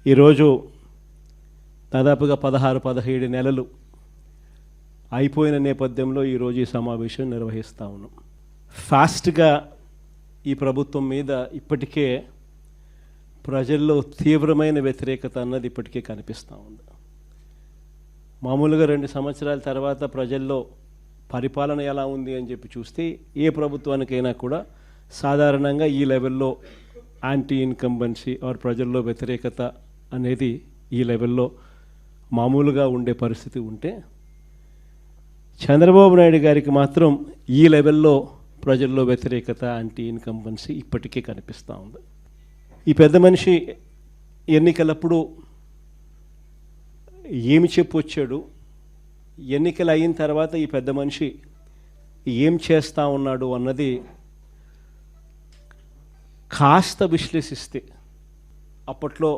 ఈరోజు దాదాపుగా 16-17 నెలలు అయిపోయిన నేపథ్యంలో ఈరోజు ఈ సమావేశం నిర్వహిస్తూ ఉన్నాం. ఫాస్ట్గా ఈ ప్రభుత్వం మీద ఇప్పటికే ప్రజల్లో తీవ్రమైన వ్యతిరేకత అన్నది ఇప్పటికే కనిపిస్తూ ఉంది. మామూలుగా 2 సంవత్సరాల తర్వాత ప్రజల్లో పరిపాలన ఎలా ఉంది అని చెప్పి చూస్తే ఏ ప్రభుత్వానికైనా కూడా సాధారణంగా ఈ లెవెల్లో యాంటీ ఇన్కంబెన్సీ ఆర్ ప్రజల్లో వ్యతిరేకత అనేది ఈ లెవెల్లో మామూలుగా ఉండే పరిస్థితి ఉంటే, చంద్రబాబు నాయుడు గారికి మాత్రం ఈ లెవెల్లో ప్రజల్లో వ్యతిరేకత యాంటీ ఇన్కంబెన్సీ ఇప్పటికే కనిపిస్తూ ఉంది. ఈ పెద్ద మనిషి ఎన్నికలప్పుడు ఏమి చెప్పొచ్చాడు, ఎన్నికలు అయిన తర్వాత ఈ పెద్ద మనిషి ఏం చేస్తూ ఉన్నాడు అన్నది కాస్త విశ్లేషిస్తే అప్పట్లో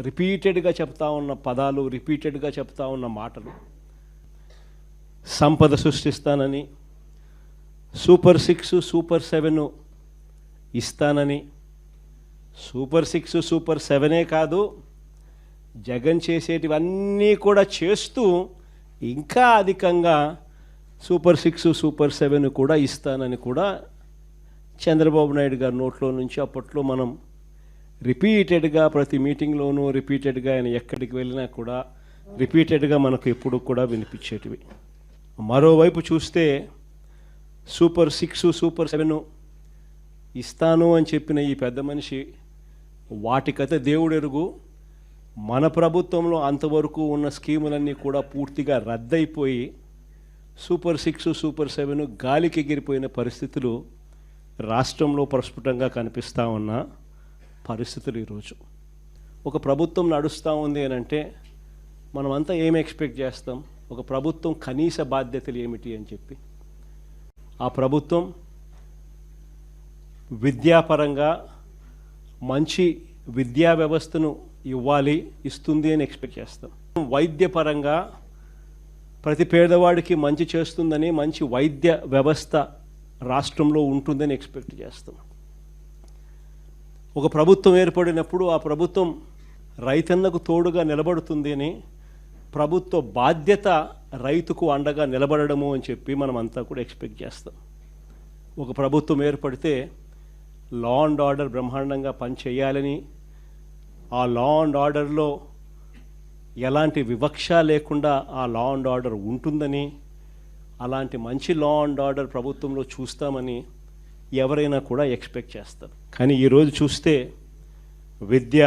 రిపీటెడ్గా చెప్తా ఉన్న పదాలు, రిపీటెడ్గా చెప్తా ఉన్న మాటలు, సంపద సృష్టిస్తానని, సూపర్ 6 సూపర్ 7 ఇస్తానని, సూపర్ 6 సూపర్ 7 కాదు, జగన్ చేసేటివన్నీ కూడా చేస్తూ ఇంకా అధికంగా సూపర్ 6 సూపర్ 7 కూడా ఇస్తానని కూడా చంద్రబాబు నాయుడు గారి నోట్లో నుంచి అప్పట్లో మనం రిపీటెడ్గా ప్రతి మీటింగ్లోనూ రిపీటెడ్గా ఆయన ఎక్కడికి వెళ్ళినా కూడా రిపీటెడ్గా మనకు ఎప్పుడు కూడా వినిపించేటివి. మరోవైపు చూస్తే సూపర్ 6 సూపర్ 7 ఇస్తాను అని చెప్పిన ఈ పెద్ద మనిషి వాటికైతే దేవుడెరుగు, మన ప్రభుత్వంలో అంతవరకు ఉన్న స్కీములన్నీ కూడా పూర్తిగా రద్దయిపోయి సూపర్ 6 సూపర్ 7 గాలికి ఎగిరిపోయిన పరిస్థితులు రాష్ట్రంలో ప్రస్ఫుటంగా కనిపిస్తూ ఉన్న పరిస్థితులు. ఈరోజు ఒక ప్రభుత్వం నడుస్తూ ఉంది అని అంటే మనమంతా ఏమి ఎక్స్పెక్ట్ చేస్తాం? ఒక ప్రభుత్వం కనీస బాధ్యతలు ఏమిటి అని చెప్పి, ఆ ప్రభుత్వం విద్యాపరంగా మంచి విద్యా వ్యవస్థను ఇవ్వాలి, ఇస్తుంది అని ఎక్స్పెక్ట్ చేస్తాం. వైద్యపరంగా ప్రతి పేదవాడికి మంచి చేస్తుందని, మంచి వైద్య వ్యవస్థ రాష్ట్రంలో ఉంటుందని ఎక్స్పెక్ట్ చేస్తాం. ఒక ప్రభుత్వం ఏర్పడినప్పుడు ఆ ప్రభుత్వం రైతన్నకు తోడుగా నిలబడుతుంది అని, ప్రభుత్వ బాధ్యత రైతుకు అండగా నిలబడము అని చెప్పి మనం అంతా కూడా ఎక్స్పెక్ట్ చేస్తాం. ఒక ప్రభుత్వం ఏర్పడితే లా అండ్ ఆర్డర్ బ్రహ్మాండంగా పనిచేయాలని, ఆ లా అండ్ ఆర్డర్లో ఎలాంటి వివక్ష లేకుండా ఆ లా అండ్ ఆర్డర్ ఉంటుందని, అలాంటి మంచి లా అండ్ ఆర్డర్ ప్రభుత్వంలో చూస్తామని ఎవరైనా కూడా ఎక్స్పెక్ట్ చేస్తారు. కానీ ఈరోజు చూస్తే విద్య